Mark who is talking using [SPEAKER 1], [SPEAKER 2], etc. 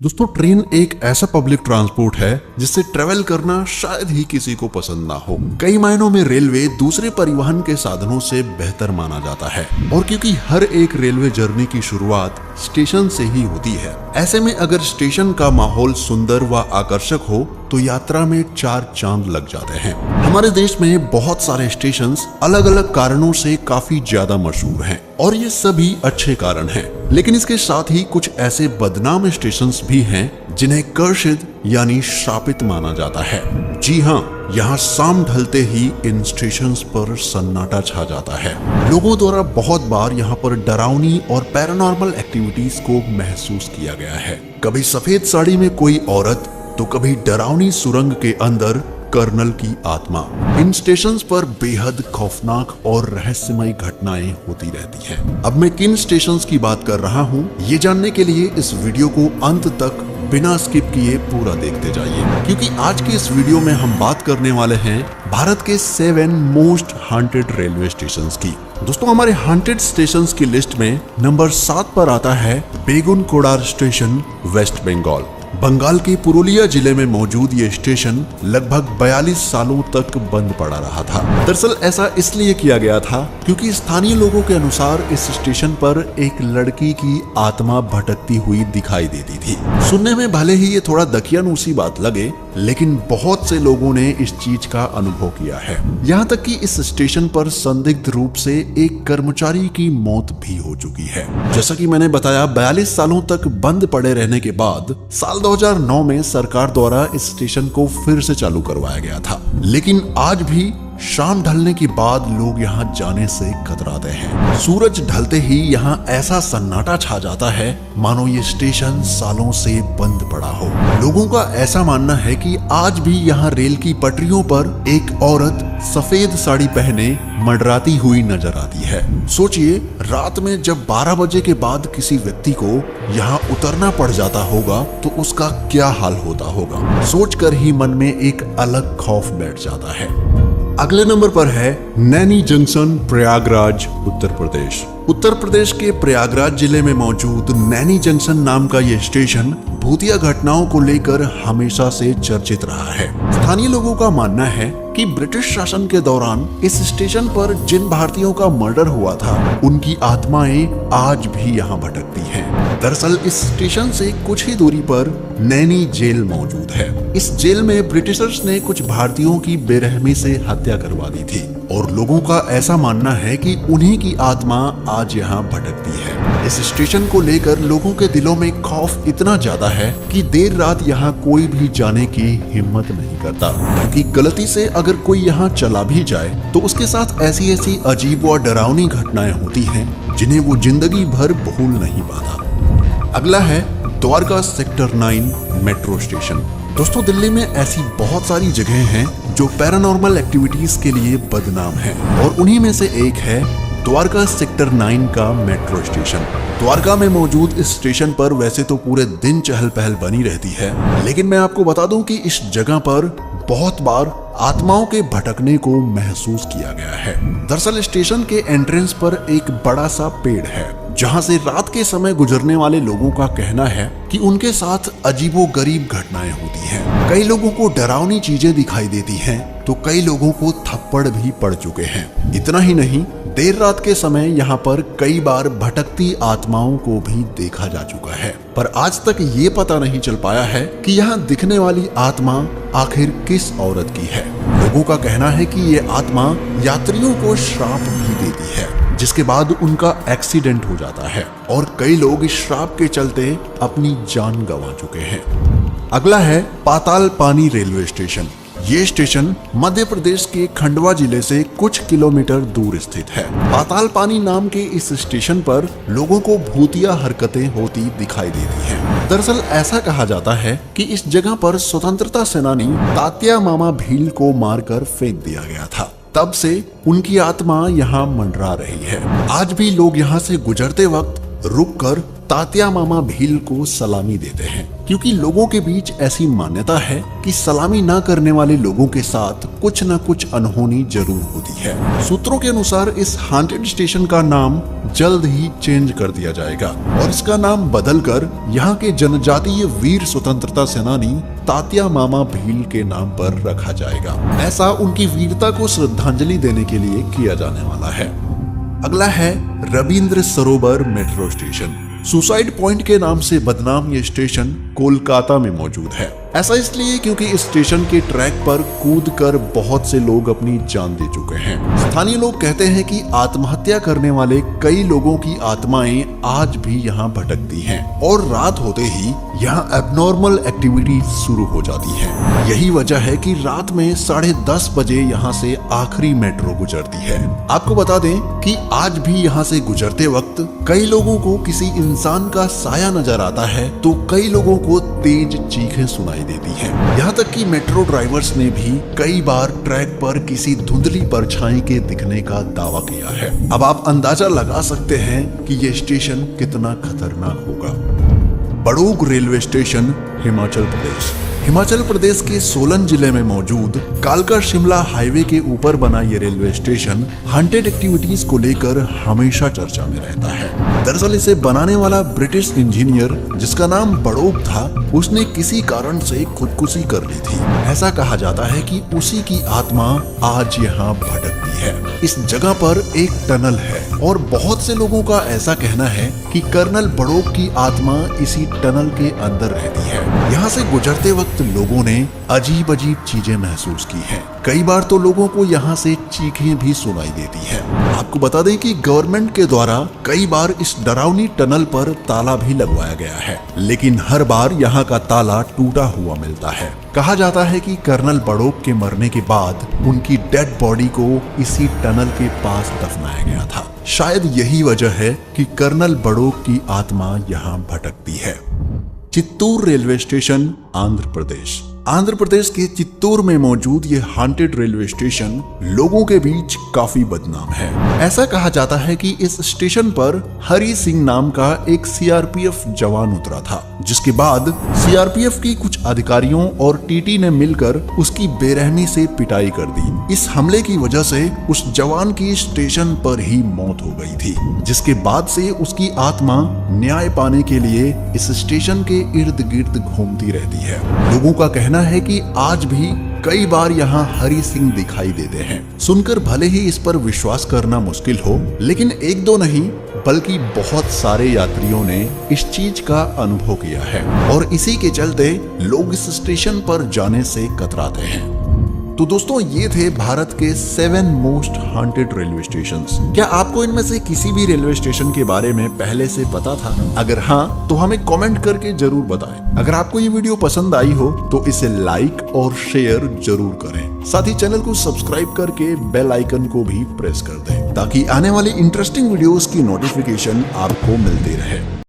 [SPEAKER 1] दोस्तों, ट्रेन एक ऐसा पब्लिक ट्रांसपोर्ट है जिससे ट्रेवल करना शायद ही किसी को पसंद ना हो। कई मायनों में रेलवे दूसरे परिवहन के साधनों से बेहतर माना जाता है, और क्योंकि हर एक रेलवे जर्नी की शुरुआत स्टेशन से ही होती है, ऐसे में अगर स्टेशन का माहौल सुंदर व आकर्षक हो तो यात्रा में 4 चांद लग जाते हैं। हमारे देश में बहुत सारे स्टेशन अलग अलग कारणों से काफी ज्यादा मशहूर हैं, और ये सभी अच्छे कारण हैं। लेकिन इसके साथ ही कुछ ऐसे बदनाम स्टेशन भी हैं जिन्हें कर्षित यानी श्रापित माना जाता है। जी हाँ, यहाँ शाम ढलते ही इन स्टेशंस पर सन्नाटा छा जाता है। लोगों द्वारा बहुत बार यहाँ पर डरावनी और पैरानॉर्मल एक्टिविटीज को महसूस किया गया है। कभी सफेद साड़ी में कोई औरत, तो कभी डरावनी सुरंग के अंदर कर्नल की आत्मा। इन स्टेशंस पर बेहद खौफनाक और रहस्यमय घटनाएं होती रहती हैं। अब मैं किन स्टेशंस की बात कर रहा हूं, ये जानने के लिए इस वीडियो को अंत तक बिना स्किप किए पूरा देखते जाइए, क्योंकि आज के इस वीडियो में हम बात करने वाले हैं भारत के 7 मोस्ट हॉन्टेड रेलवे स्टेशंस की। दोस्तों, हमारे हॉन्टेड स्टेशंस की लिस्ट में नंबर 7 पर आता है बेगुनकोडार स्टेशन, वेस्ट बंगाल। बंगाल के पुरुलिया जिले में मौजूद ये स्टेशन लगभग 42 सालों तक बंद पड़ा रहा था। दरअसल ऐसा इसलिए किया गया था क्योंकि स्थानीय लोगों के अनुसार इस स्टेशन पर एक लड़की की आत्मा भटकती हुई दिखाई देती थी। सुनने में भले ही ये थोड़ा दकियानूसी बात लगे, लेकिन बहुत से लोगों ने इस चीज का अनुभव किया है। यहाँ तक कि इस स्टेशन पर संदिग्ध रूप से एक कर्मचारी की मौत भी हो चुकी है। जैसा कि मैंने बताया, 42 सालों तक बंद पड़े रहने के बाद साल 2009 में सरकार द्वारा इस स्टेशन को फिर से चालू करवाया गया था, लेकिन आज भी शाम ढलने के बाद लोग यहाँ जाने से कतराते हैं। सूरज ढलते ही यहाँ ऐसा सन्नाटा छा जाता है मानो ये स्टेशन सालों से बंद पड़ा हो। लोगों का ऐसा मानना है कि आज भी यहाँ रेल की पटरियों पर एक औरत सफेद साड़ी पहने मंडराती हुई नजर आती है। सोचिए, रात में जब 12 बजे के बाद किसी व्यक्ति को यहाँ उतरना पड़ जाता होगा तो उसका क्या हाल होता होगा। सोचकर ही मन में एक अलग खौफ बैठ जाता है। अगले नंबर पर है नैनी जंक्शन, प्रयागराज, उत्तर प्रदेश। उत्तर प्रदेश के प्रयागराज जिले में मौजूद नैनी जंक्शन नाम का ये स्टेशन भूतिया घटनाओं को लेकर हमेशा से चर्चित रहा है। स्थानीय लोगों का मानना है कि ब्रिटिश शासन के दौरान इस स्टेशन पर जिन भारतीयों का मर्डर हुआ था, उनकी आत्माएं आज भी यहाँ भटकती हैं। दरअसल इस स्टेशन से कुछ ही दूरी पर नैनी जेल मौजूद है। इस जेल में ब्रिटिशर्स ने कुछ भारतीयों की बेरहमी से हत्या करवा दी थी, और लोगों का ऐसा मानना है कि उन्हीं की आत्मा आज यहाँ भटकती है। इस स्टेशन को लेकर लोगों के दिलों में खौफ इतना ज्यादा है कि देर रात यहाँ कोई भी जाने की हिम्मत नहीं करता, क्योंकि गलती से अगर कोई यहाँ चला भी जाए तो उसके साथ ऐसी ऐसी अजीब व डरावनी घटनाएं होती हैं जिन्हें वो जिंदगी भर भूल नहीं पाता। अगला है द्वारका सेक्टर 9 मेट्रो स्टेशन। दोस्तों, दिल्ली में ऐसी बहुत सारी जगह हैं जो पैरानॉर्मल एक्टिविटीज के लिए बदनाम हैं, और उन्हीं में से एक है द्वारका सेक्टर 9 का मेट्रो स्टेशन। द्वारका में मौजूद इस स्टेशन पर वैसे तो पूरे दिन चहल पहल बनी रहती है, लेकिन मैं आपको बता दूं कि इस जगह पर बहुत बार आत्माओं के भटकने को महसूस किया गया है। दरअसल स्टेशन के एंट्रेंस पर एक बड़ा सा पेड़ है, जहां से रात के समय गुजरने वाले लोगों का कहना है कि उनके साथ अजीबोगरीब घटनाएं होती हैं। कई लोगों को डरावनी चीजें दिखाई देती हैं, तो कई लोगों को थप्पड़ भी पड़ चुके हैं। इतना ही नहीं, देर रात के समय यहाँ पर कई बार भटकती आत्माओं को भी देखा जा चुका है, पर आज तक ये पता नहीं चल पाया है कि यहाँ दिखने वाली आत्मा आखिर किस औरत की है। लोगों का कहना है कि ये आत्मा यात्रियों को श्राप भी देती है, जिसके बाद उनका एक्सीडेंट हो जाता है, और कई लोग इस श्राप के चलते अपनी जान गंवा चुके हैं। अगला है पाताल पानी रेलवे स्टेशन। ये स्टेशन मध्य प्रदेश के खंडवा जिले से कुछ किलोमीटर दूर स्थित है। पाताल पानी नाम के इस स्टेशन पर लोगों को भूतिया हरकतें होती दिखाई देती हैं। दरअसल ऐसा कहा जाता है कि इस जगह पर स्वतंत्रता सेनानी तात्या मामा भील को मारकर फेंक दिया गया था। तब से उनकी आत्मा यहाँ मंडरा रही है। आज भी लोग यहाँ से गुजरते वक्त रुककर तात्या मामा भील को सलामी देते हैं, क्योंकि लोगों के बीच ऐसी मान्यता है कि सलामी ना करने वाले लोगों के साथ कुछ न कुछ अनहोनी जरूर होती है। सूत्रों के अनुसार इस हांटेड स्टेशन का नाम जल्द ही चेंज कर दिया जाएगा और इसका नाम बदलकर यहाँ के जनजातीय वीर स्वतंत्रता सेनानी तात्या मामा भील के नाम पर रखा जाएगा। ऐसा उनकी वीरता को श्रद्धांजलि देने के लिए किया जाने वाला है। अगला है रविंद्र सरोवर मेट्रो स्टेशन। सुसाइड पॉइंट के नाम से बदनाम ये स्टेशन कोलकाता में मौजूद है। ऐसा इसलिए क्योंकि इस स्टेशन के ट्रैक पर कूदकर बहुत से लोग अपनी जान दे चुके हैं। स्थानीय लोग कहते हैं कि आत्महत्या करने वाले कई लोगों की आत्माएं आज भी यहाँ भटकती हैं और रात होते ही यहाँ एबनॉर्मल एक्टिविटी शुरू हो जाती है। यही वजह है कि रात में 10:30 बजे यहाँ से आखिरी मेट्रो गुजरती है। आपको बता दें कि आज भी यहाँ से गुजरते वक्त कई लोगों को किसी इंसान का साया नजर आता है तो कई लोगों को तेज चीखें सुनाई देती है। यहाँ तक कि मेट्रो ड्राइवर्स ने भी कई बार ट्रैक पर किसी धुंधली परछाई के दिखने का दावा किया है। अब आप अंदाजा लगा सकते हैं कि ये स्टेशन कितना खतरनाक होगा। बड़ौग रेलवे स्टेशन, हिमाचल प्रदेश। हिमाचल प्रदेश के सोलन जिले में मौजूद कालका शिमला हाईवे के ऊपर बना ये रेलवे स्टेशन हॉन्टेड एक्टिविटीज को लेकर हमेशा चर्चा में रहता है। दरअसल इसे बनाने वाला ब्रिटिश इंजीनियर जिसका नाम बड़ौग था, उसने किसी कारण से खुदकुशी कर ली थी। ऐसा कहा जाता है कि उसी की आत्मा आज यहाँ भटकती है। इस जगह पर एक टनल है और बहुत से लोगों का ऐसा कहना है कि कर्नल बड़ौग की आत्मा इसी टनल के अंदर रहती है। यहाँ से गुजरते वक्त लोगों ने अजीब अजीब चीजें महसूस की हैं। कई बार तो लोगों को यहाँ से चीखें भी सुनाई देती हैं। आपको बता दें कि गवर्नमेंट के द्वारा कई बार इस डरावनी टनल पर ताला भी लगवाया गया है, लेकिन हर बार यहाँ का ताला टूटा हुआ मिलता है। कहा जाता है कि कर्नल बड़ौग के मरने के बाद उनकी डेड बॉडी को इसी टनल के पास दफनाया गया था। शायद यही वजह है कि कर्नल बड़ौग की आत्मा यहाँ भटकती है। Chittoor railway station, Andhra Pradesh. आंध्र प्रदेश के चित्तूर में मौजूद ये हॉन्टेड रेलवे स्टेशन लोगों के बीच काफी बदनाम है। ऐसा कहा जाता है कि इस स्टेशन पर हरि सिंह नाम का एक सीआरपीएफ जवान उतरा था, जिसके बाद सीआरपीएफ की कुछ अधिकारियों और टीटी ने मिलकर उसकी बेरहमी से पिटाई कर दी। इस हमले की वजह से उस जवान की स्टेशन पर ही मौत हो गई थी, जिसके बाद से उसकी आत्मा न्याय पाने के लिए इस स्टेशन के इर्द गिर्द घूमती रहती है। लोगों का कहना है कि आज भी कई बार यहाँ हरि सिंह दिखाई देते हैं। सुनकर भले ही इस पर विश्वास करना मुश्किल हो, लेकिन एक दो नहीं बल्कि बहुत सारे यात्रियों ने इस चीज का अनुभव किया है और इसी के चलते लोग इस स्टेशन पर जाने से कतराते हैं। तो दोस्तों, ये थे भारत के 7 मोस्ट हॉन्टेड रेलवे स्टेशंस। क्या आपको इनमें से किसी भी रेलवे स्टेशन के बारे में पहले से पता था? अगर हाँ, तो हमें कमेंट करके जरूर बताएं। अगर आपको ये वीडियो पसंद आई हो तो इसे लाइक और शेयर जरूर करें। साथ ही चैनल को सब्सक्राइब करके बेल आइकन को भी प्रेस कर दें, ताकि आने वाली इंटरेस्टिंग वीडियोस की नोटिफिकेशन आपको मिलती रहे।